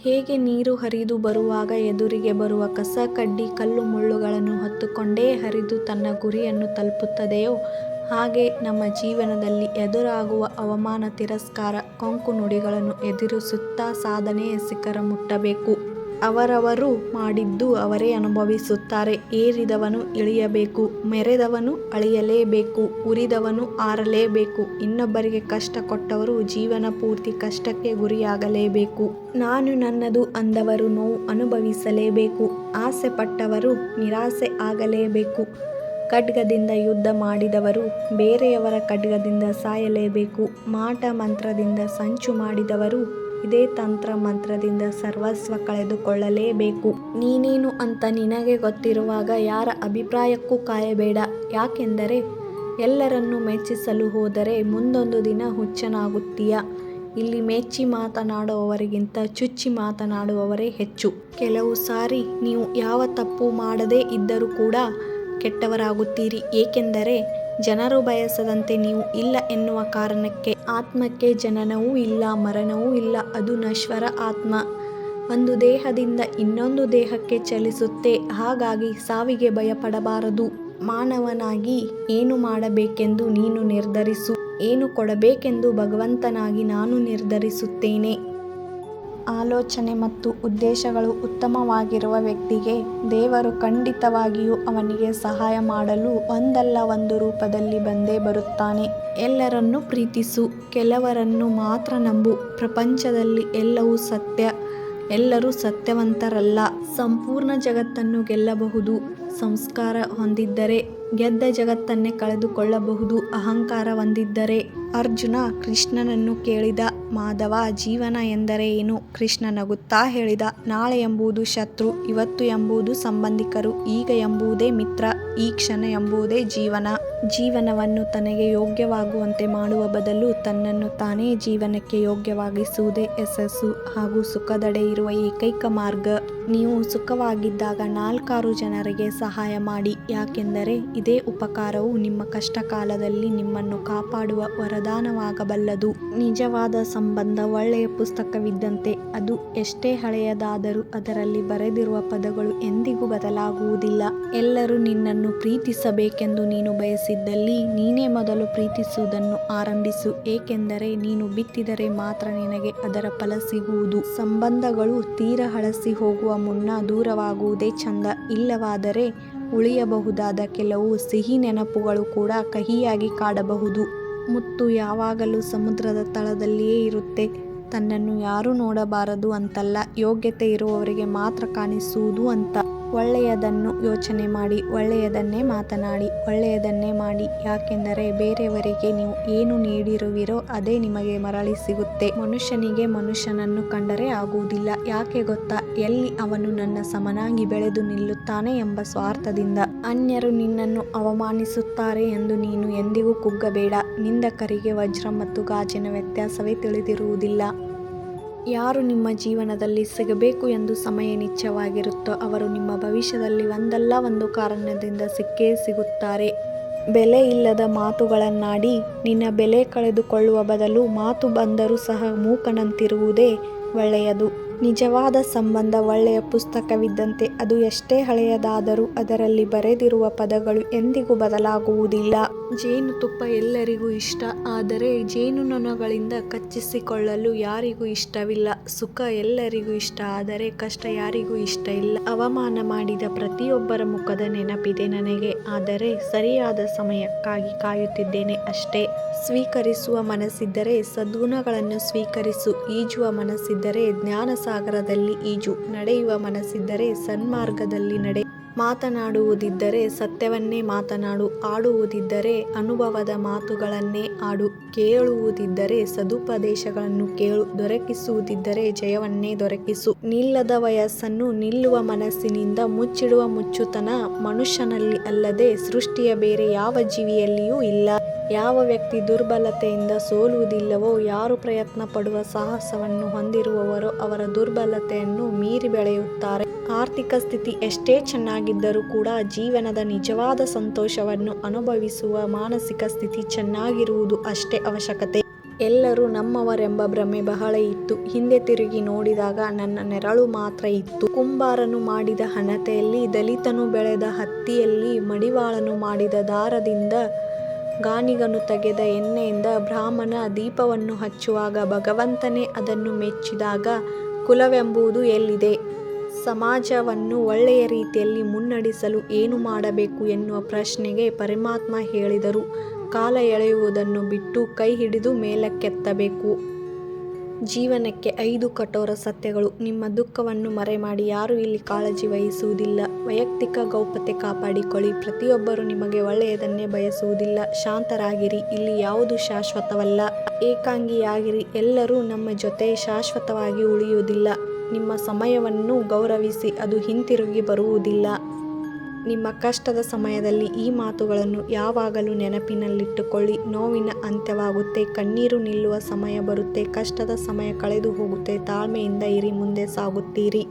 ಹೇಗೆ ನೀರು ಹರಿದು ಬರುವಾಗ ಎದುರಿಗೆ ಬರುವ ಕಸ ಕಡ್ಡಿ ಕಲ್ಲು ಮುಳ್ಳುಗಳನ್ನು ಹೊತ್ತುಕೊಂಡೇ ಹರಿದು ತನ್ನ ಗುರಿಯನ್ನು ತಲುಪುತ್ತದೆಯೋ ಹಾಗೆ ನಮ್ಮ ಜೀವನದಲ್ಲಿ ಎದುರಾಗುವ ಅವಮಾನ ತಿರಸ್ಕಾರ ಕೊಂಕು ನುಡಿಗಳನ್ನು ಎದುರಿಸುತ್ತಾ ಸಾಧನೆಯ ಶಿಖರ ಮುಟ್ಟಬೇಕು. ಅವರವರು ಮಾಡಿದ್ದು ಅವರೇ ಅನುಭವಿಸುತ್ತಾರೆ. ಏರಿದವನು ಇಳಿಯಬೇಕು, ಮೆರೆದವನು ಅಳಿಯಲೇಬೇಕು, ಉರಿದವನು ಆರಲೇಬೇಕು. ಇನ್ನೊಬ್ಬರಿಗೆ ಕಷ್ಟ ಕೊಟ್ಟವರು ಜೀವನ ಪೂರ್ತಿ ಕಷ್ಟಕ್ಕೆ ಗುರಿಯಾಗಲೇಬೇಕು. ನಾನು ನನ್ನದು ಅಂದವರು ನೋವು ಅನುಭವಿಸಲೇಬೇಕು. ಆಸೆ ಪಟ್ಟವರು ನಿರಾಸೆ ಆಗಲೇಬೇಕು. ಖಡ್ಗದಿಂದ ಯುದ್ಧ ಮಾಡಿದವರು ಬೇರೆಯವರ ಖಡ್ಗದಿಂದ ಸಾಯಲೇಬೇಕು. ಮಾಟ ಮಂತ್ರದಿಂದ ಸಂಚು ಮಾಡಿದವರು ಇದೇ ತಂತ್ರ ಮಂತ್ರದಿಂದ ಸರ್ವಸ್ವ ಕಳೆದುಕೊಳ್ಳಲೇಬೇಕು. ನೀನೇನು ಅಂತ ನಿನಗೆ ಗೊತ್ತಿರುವಾಗ ಯಾರ ಅಭಿಪ್ರಾಯಕ್ಕೂ ಕಾಯಬೇಡ. ಯಾಕೆಂದರೆ ಎಲ್ಲರನ್ನೂ ಮೆಚ್ಚಿಸಲು ಹೋದರೆ ಮುಂದೊಂದು ದಿನ ಹುಚ್ಚನಾಗುತ್ತೀಯ. ಇಲ್ಲಿ ಮೆಚ್ಚಿ ಮಾತನಾಡುವವರಿಗಿಂತ ಚುಚ್ಚಿ ಮಾತನಾಡುವವರೇ ಹೆಚ್ಚು. ಕೆಲವು ಸಾರಿ ನೀವು ಯಾವ ತಪ್ಪು ಮಾಡದೇ ಇದ್ದರೂ ಕೂಡ ಕೆಟ್ಟವರಾಗುತ್ತೀರಿ. ಏಕೆಂದರೆ ಜನರು ಬಯಸದಂತೆ ನೀವು ಇಲ್ಲ ಎನ್ನುವ ಕಾರಣಕ್ಕೆ. ಆತ್ಮಕ್ಕೆ ಜನನವೂ ಇಲ್ಲ, ಮರಣವೂ ಇಲ್ಲ. ಅದು ನಶ್ವರ ಆತ್ಮ. ಒಂದು ದೇಹದಿಂದ ಇನ್ನೊಂದು ದೇಹಕ್ಕೆ ಚಲಿಸುತ್ತೆ. ಹಾಗಾಗಿ ಸಾವಿಗೆ ಭಯಪಡಬಾರದು. ಮಾನವನಾಗಿ ಏನು ಮಾಡಬೇಕೆಂದು ನೀನು ನಿರ್ಧರಿಸು. ಏನು ಕೊಡಬೇಕೆಂದು ಭಗವಂತನಾಗಿ ನಾನು ನಿರ್ಧರಿಸುತ್ತೇನೆ. ಆಲೋಚನೆ ಮತ್ತು ಉದ್ದೇಶಗಳು ಉತ್ತಮವಾಗಿರುವ ವ್ಯಕ್ತಿಗೆ ದೇವರು ಖಂಡಿತವಾಗಿಯೂ ಅವನಿಗೆ ಸಹಾಯ ಮಾಡಲು ಒಂದಲ್ಲ ಒಂದು ರೂಪದಲ್ಲಿ ಬಂದೇ ಬರುತ್ತಾನೆ. ಎಲ್ಲರನ್ನೂ ಪ್ರೀತಿಸು, ಕೆಲವರನ್ನು ಮಾತ್ರ ನಂಬು. ಪ್ರಪಂಚದಲ್ಲಿ ಎಲ್ಲವೂ ಸತ್ಯ, ಎಲ್ಲರೂ ಸತ್ಯವಂತರಲ್ಲ. ಸಂಪೂರ್ಣ ಜಗತ್ತನ್ನು ಗೆಲ್ಲಬಹುದು. ಸಂಸ್ಕಾರ ಹೊಂದಿದ್ದರೆ ಗೆದ್ದ ಜಗತ್ತನ್ನೇ ಕಳೆದುಕೊಳ್ಳಬಹುದು. ಅಹಂಕಾರ ಹೊಂದಿದ್ದರೆ. ಅರ್ಜುನ ಕೃಷ್ಣನನ್ನು ಕೇಳಿದ, ಮಾಧವ, ಜೀವನ ಎಂದರೆ ಏನು? ಕೃಷ್ಣ ನಗುತ್ತಾ ಹೇಳಿದ, ನಾಳೆ ಎಂಬುದು ಶತ್ರು, ಇವತ್ತು ಎಂಬುದು ಸಂಬಂಧಿಕರು, ಈಗ ಎಂಬುದೇ ಮಿತ್ರ, ಈ ಕ್ಷಣ ಎಂಬುದೇ ಜೀವನ. ಜೀವನವನ್ನು ತನಗೆ ಯೋಗ್ಯವಾಗುವಂತೆ ಮಾಡುವ ಬದಲು ತನ್ನನ್ನು ತಾನೇ ಜೀವನಕ್ಕೆ ಯೋಗ್ಯವಾಗಿಸುವುದೇ ಯಶಸ್ಸು ಹಾಗೂ ಸುಖದೆಡೆ ಇರುವ ಏಕೈಕ ಮಾರ್ಗ. ನೀವು ಸುಖವಾಗಿದ್ದಾಗ 4 ಜನರಿಗೆ ಸಹಾಯ ಮಾಡಿ. ಯಾಕೆಂದರೆ ಇದೇ ಉಪಕಾರವು ನಿಮ್ಮ ಕಷ್ಟಕಾಲದಲ್ಲಿ ನಿಮ್ಮನ್ನು ಕಾಪಾಡುವ ವರದಾನವಾಗಬಲ್ಲದು. ನಿಜವಾದ ಸಂಬಂಧ ಒಳ್ಳೆಯ ಪುಸ್ತಕವಿದ್ದಂತೆ. ಅದು ಎಷ್ಟೇ ಹಳೆಯದಾದರೂ ಅದರಲ್ಲಿ ಬರೆದಿರುವ ಪದಗಳು ಎಂದಿಗೂ ಬದಲಾಗುವುದಿಲ್ಲ. ಎಲ್ಲರೂ ನಿನ್ನನ್ನು ಪ್ರೀತಿಸಬೇಕೆಂದು ನೀನು ಬಯಸಿದ್ದಲ್ಲಿ ನೀನೇ ಮೊದಲು ಪ್ರೀತಿಸುವುದನ್ನು ಆರಂಭಿಸು. ಏಕೆಂದರೆ ನೀನು ಬಿತ್ತಿದರೆ ಮಾತ್ರ ನಿನಗೆ ಅದರ ಫಲ ಸಿಗುವುದು. ಸಂಬಂಧಗಳು ತೀರ ಹಳಸಿ ಹೋಗುವ ಮುನ್ನ ದೂರವಾಗುವುದೇ ಚಂದ. ಇಲ್ಲವಾದರೆ ಉಳಿಯಬಹುದಾದ ಕೆಲವು ಸಿಹಿ ನೆನಪುಗಳು ಕೂಡ ಕಹಿಯಾಗಿ ಕಾಡಬಹುದು. ಮುತ್ತು ಯಾವಾಗಲೂ ಸಮುದ್ರದ ತಳದಲ್ಲಿಯೇ ಇರುತ್ತೆ. ತನ್ನನ್ನು ಯಾರೂ ನೋಡಬಾರದು ಅಂತಲ್ಲ, ಯೋಗ್ಯತೆ ಇರುವವರಿಗೆ ಮಾತ್ರ ಕಾಣಿಸುವುದು ಅಂತ. ಒಳ್ಳೆಯದನ್ನು ಯೋಚನೆ ಮಾಡಿ, ಒಳ್ಳೆಯದನ್ನೇ ಮಾತನಾಡಿ, ಒಳ್ಳೆಯದನ್ನೇ ಮಾಡಿ. ಯಾಕೆಂದರೆ ಬೇರೆಯವರಿಗೆ ನೀವು ಏನು ನೀಡಿರುವಿರೋ ಅದೇ ನಿಮಗೆ ಮರಳಿ ಸಿಗುತ್ತೆ. ಮನುಷ್ಯನಿಗೆ ಮನುಷ್ಯನನ್ನು ಕಂಡರೆ ಆಗುವುದಿಲ್ಲ. ಯಾಕೆ ಗೊತ್ತಾ? ಎಲ್ಲಿ ಅವನು ನನ್ನ ಸಮನಾಗಿ ಬೆಳೆದು ನಿಲ್ಲುತ್ತಾನೆ ಎಂಬ ಸ್ವಾರ್ಥದಿಂದ. ಅನ್ಯರು ನಿನ್ನನ್ನು ಅವಮಾನಿಸುತ್ತಾರೆ ಎಂದು ನೀನು ಎಂದಿಗೂ ಕುಗ್ಗಬೇಡ. ನಿಂದಕರಿಗೆ ವಜ್ರ ಮತ್ತು ಗಾಜಿನ ವ್ಯತ್ಯಾಸವೇ ತಿಳಿದಿರುವುದಿಲ್ಲ. ಯಾರು ನಿಮ್ಮ ಜೀವನದಲ್ಲಿ ಸಿಗಬೇಕು ಎಂದು ಸಮಯ ನಿಶ್ಚಯವಾಗಿರುತ್ತೋ ಅವರು ನಿಮ್ಮ ಭವಿಷ್ಯದಲ್ಲಿ ಒಂದಲ್ಲ ಒಂದು ಕಾರಣದಿಂದ ಸಿಕ್ಕೇ ಸಿಗುತ್ತಾರೆ. ಬೆಲೆ ಇಲ್ಲದ ಮಾತುಗಳನ್ನಾಡಿ ನಿನ್ನ ಬೆಲೆ ಕಳೆದುಕೊಳ್ಳುವ ಬದಲು ಮಾತು ಬಂದರೂ ಸಹ ಮೂಕನಂತಿರುವುದೇ ಒಳ್ಳೆಯದು. ನಿಜವಾದ ಸಂಬಂಧ ಒಳ್ಳೆಯ ಪುಸ್ತಕವಿದ್ದಂತೆ. ಅದು ಎಷ್ಟೇ ಹಳೆಯದಾದರೂ ಅದರಲ್ಲಿ ಬರೆದಿರುವ ಪದಗಳು ಎಂದಿಗೂ ಬದಲಾಗುವುದಿಲ್ಲ. ಜೇನುತುಪ್ಪ ಎಲ್ಲರಿಗೂ ಇಷ್ಟ. ಆದರೆ ಜೇನುನೊಣಗಳಿಂದ ಕಚ್ಚಿಸಿಕೊಳ್ಳಲು ಯಾರಿಗೂ ಇಷ್ಟವಿಲ್ಲ. ಸುಖ ಎಲ್ಲರಿಗೂ ಇಷ್ಟ. ಆದರೆ ಕಷ್ಟ ಯಾರಿಗೂ ಇಷ್ಟ ಇಲ್ಲ. ಅವಮಾನ ಮಾಡಿದ ಪ್ರತಿಯೊಬ್ಬರ ಮುಖದ ನೆನಪಿದೆ ನನಗೆ. ಆದರೆ ಸರಿಯಾದ ಸಮಯಕ್ಕಾಗಿ ಕಾಯುತ್ತಿದ್ದೇನೆ ಅಷ್ಟೇ. ಸ್ವೀಕರಿಸುವ ಮನಸ್ಸಿದ್ದರೆ ಸದ್ಗುಣಗಳನ್ನು ಸ್ವೀಕರಿಸು. ಈಜುವ ಮನಸ್ಸಿದ್ದರೆ ಜ್ಞಾನ ಸಾಗರದಲ್ಲಿ ಈಜು. ನಡೆಯುವ ಮನಸ್ಸಿದ್ದರೆ ಸನ್ಮಾರ್ಗದಲ್ಲಿ ನಡೆ. ಮಾತನಾಡುವುದಿದ್ದರೆ ಸತ್ಯವನ್ನೇ ಮಾತನಾಡು. ಆಡುವುದಿದ್ದರೆ ಅನುಭವದ ಮಾತುಗಳನ್ನೇ ಆಡು. ಕೇಳುವುದಿದ್ದರೆ ಸದುಪದೇಶಗಳನ್ನು ಕೇಳು. ದೊರಕಿಸುವುದಿದ್ದರೆ ಜಯವನ್ನೇ ದೊರಕಿಸು. ನಿಲ್ಲದ ವಯಸ್ಸನ್ನು ನಿಲ್ಲುವ ಮನಸ್ಸಿನಿಂದ ಮುಚ್ಚಿಡುವ ಮುಚ್ಚುತನ ಮನುಷ್ಯನಲ್ಲಿ ಅಲ್ಲದೆ ಸೃಷ್ಟಿಯ ಬೇರೆ ಯಾವ ಜೀವಿಯಲ್ಲಿಯೂ ಇಲ್ಲ. ಯಾವ ವ್ಯಕ್ತಿ ದುರ್ಬಲತೆಯಿಂದ ಸೋಲುವುದಿಲ್ಲವೋ, ಯಾರು ಪ್ರಯತ್ನ ಪಡುವ ಸಾಹಸವನ್ನು ಹೊಂದಿರುವವರೋ ಅವರ ದುರ್ಬಲತೆಯನ್ನು ಮೀರಿ ಬೆಳೆಯುತ್ತಾರೆ. ಆರ್ಥಿಕ ಸ್ಥಿತಿ ಎಷ್ಟೇ ಚೆನ್ನಾಗಿದ್ದರೂ ಕೂಡ ಜೀವನದ ನಿಜವಾದ ಸಂತೋಷವನ್ನು ಅನುಭವಿಸುವ ಮಾನಸಿಕ ಸ್ಥಿತಿ ಚೆನ್ನಾಗಿರುವುದು ಅಷ್ಟೇ ಅವಶ್ಯಕತೆ. ಎಲ್ಲರೂ ನಮ್ಮವರೆಂಬ ಭ್ರಮೆ ಬಹಳ ಇತ್ತು. ಹಿಂದೆ ತಿರುಗಿ ನೋಡಿದಾಗ ನನ್ನ ನೆರಳು ಮಾತ್ರ ಇತ್ತು. ಕುಂಬಾರನು ಮಾಡಿದ ಹಣತೆಯಲ್ಲಿ, ದಲಿತನು ಬೆಳೆದ ಹತ್ತಿಯಲ್ಲಿ, ಮಡಿವಾಳನು ಮಾಡಿದ ದಾರದಿಂದ, ಗಾಣಿಗನು ತೆಗೆದ ಎಣ್ಣೆಯಿಂದ ಬ್ರಾಹ್ಮಣ ದೀಪವನ್ನು ಹಚ್ಚುವಾಗ ಭಗವಂತನೇ ಅದನ್ನು ಮೆಚ್ಚಿದಾಗ ಕುಲವೆಂಬುದು ಎಲ್ಲಿದೆ? ಸಮಾಜವನ್ನು ಒಳ್ಳೆಯ ರೀತಿಯಲ್ಲಿ ಮುನ್ನಡೆಸಲು ಏನು ಮಾಡಬೇಕು ಎನ್ನುವ ಪ್ರಶ್ನೆಗೆ ಪರಮಾತ್ಮ ಹೇಳಿದರು, ಕಾಲ ಎಳೆಯುವುದನ್ನು ಬಿಟ್ಟು ಕೈ ಹಿಡಿದು ಮೇಲಕ್ಕೆತ್ತಬೇಕು. ಜೀವನಕ್ಕೆ 5 ಕಠೋರ ಸತ್ಯಗಳು. ನಿಮ್ಮ ದುಃಖವನ್ನು ಮರೆಮಾಡಿ ಯಾರೂ ಇಲ್ಲಿ ಕಾಳಜಿ ವಹಿಸುವುದಿಲ್ಲ. ವೈಯಕ್ತಿಕ ಗೌಪ್ಯತೆ ಕಾಪಾಡಿಕೊಳ್ಳಿ. ಪ್ರತಿಯೊಬ್ಬರೂ ನಿಮಗೆ ಒಳ್ಳೆಯದನ್ನೇ ಬಯಸುವುದಿಲ್ಲ. ಶಾಂತರಾಗಿರಿ. ಇಲ್ಲಿ ಯಾವುದೂ ಶಾಶ್ವತವಲ್ಲ. ಏಕಾಂಗಿಯಾಗಿರಿ. ಎಲ್ಲರೂ ನಮ್ಮ ಜೊತೆ ಶಾಶ್ವತವಾಗಿ ಉಳಿಯುವುದಿಲ್ಲ. ನಿಮ್ಮ ಸಮಯವನ್ನು ಗೌರವಿಸಿ, ಅದು ಹಿಂತಿರುಗಿ ಬರುವುದಿಲ್ಲ. ನಿಮ್ಮ ಕಷ್ಟದ ಸಮಯದಲ್ಲಿ ಈ ಮಾತುಗಳನ್ನು ಯಾವಾಗಲೂ ನೆನಪಿನಲ್ಲಿಟ್ಟುಕೊಳ್ಳಿ. ನೋವಿನ ಅಂತ್ಯವಾಗುತ್ತೆ, ಕಣ್ಣೀರು ನಿಲ್ಲುವ ಸಮಯ ಬರುತ್ತೆ, ಕಷ್ಟದ ಸಮಯ ಕಳೆದು ಹೋಗುತ್ತೆ. ತಾಳ್ಮೆಯಿಂದ ಇರಿ, ಮುಂದೆ ಸಾಗುತ್ತೀರಿ.